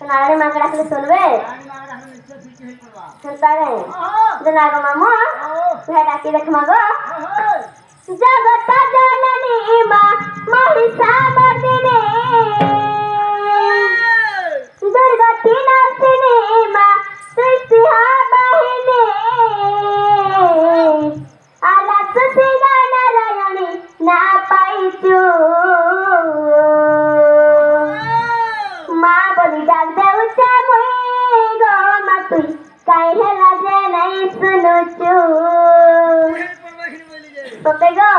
नारायण माँ के डाकले सुनबे सुनता रे जनागो मामो तुहे डाकी देख मागो जगत जननी माँ महिषा मर्दिनी दुर्गति नाशिनी माँ सृष्टिहा वाहिनी आलास सिंगा नारायणी ना पाइचु माँ बोली डाक देउचा मुई गो माँ तुई काई हेला जे नहीं सुनुचु तोते गो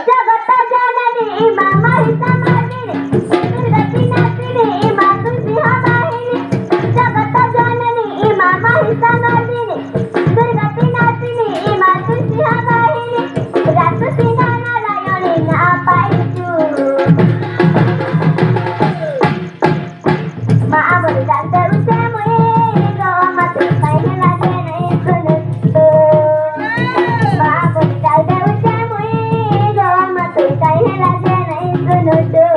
जगत जननी माँ महिषा मर्दिनी दुर्गति नाशिनी माँ सृष्टिहा वाहिनी जगत जननी माँ महिषा मर्दिनी दुर्गति नाशिनी माँ सृष्टिहा वाहिनी रात सिंहा नारायणी ना पाइचु माँ बोली डाक देउचा मुई गो माँ तुई काई हेला जे नहीं सुनुचु माँ बोली डाक देउचा मुई गो माँ तुई काई हेला जे नहीं सुनुचु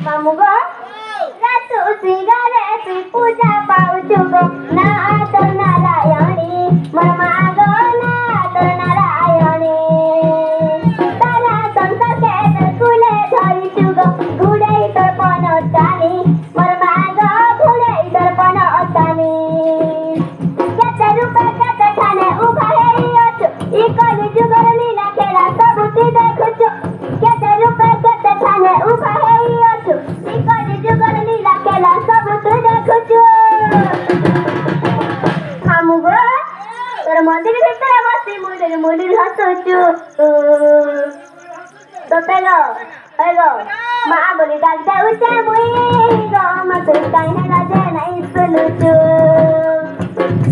मामुगो रातु सिंगारे तुई पूजा पाउछु गो ना आदर नारायणी मोर मागो ना आदर नारायणी तारा संसार के तलकुले धरिछु गो घुडै दर्पण अटानी मोर मागो घुडै दर्पण अटानी केते रूपे केते ठाने उभा हेइछु ई कलि जुगर लीला खेला सबुति देखुछु केते रूपे केते ठाने उभा हेइछु ई कलि जुगर लीला खेला सबुति देखुछु मामुगो तोर मंदिर भितर बसी मुंडिर मुंडिर हसुछु तोते गो ए गो माँ बोली डाक देउचा मुई गो माँ तुई काई हेला जे नहीं सुनुछु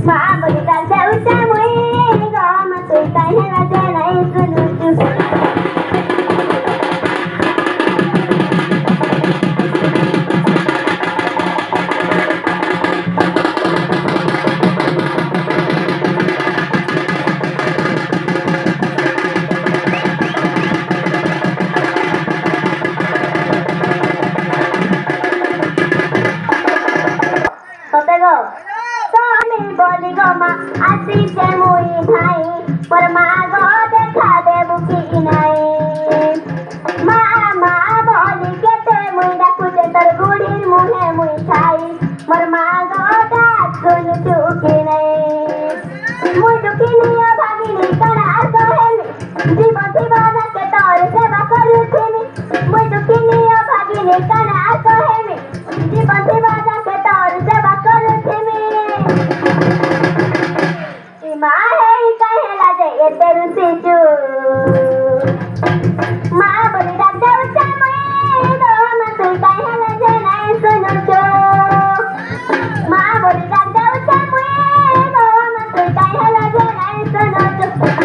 माँ बोली डाक देउचा मुई गो माँ तुई काई हेला जे नहीं सुनुछु तोते गो स्वामी बोली गो माँ आसी के मुई भाई पर माँ गो देखा देबु की नाई माँ माँ बोली केते मुई डाकुचे तोर गुड़ीर मुहे मुई खाई मोर माँ गो डाक सुनुचु की नाई मुई दुखिनी भागिनी कणा कहेमी जीवन जीवन के तोर सेवा करुथिमी मुई दुखिनी भागिनी कणा कहेमी जीवन जीवन के तोर सेवा करुथिमी माँ है काई हेला जे एते रुसिचु माँ बोली डाक देउचा मुई गो माँ तुई काई हेला जे नहीं सुनुचु माँ बोली डाक देउचा मुई गो माँ तुई काई हेला जे नहीं सुनुचु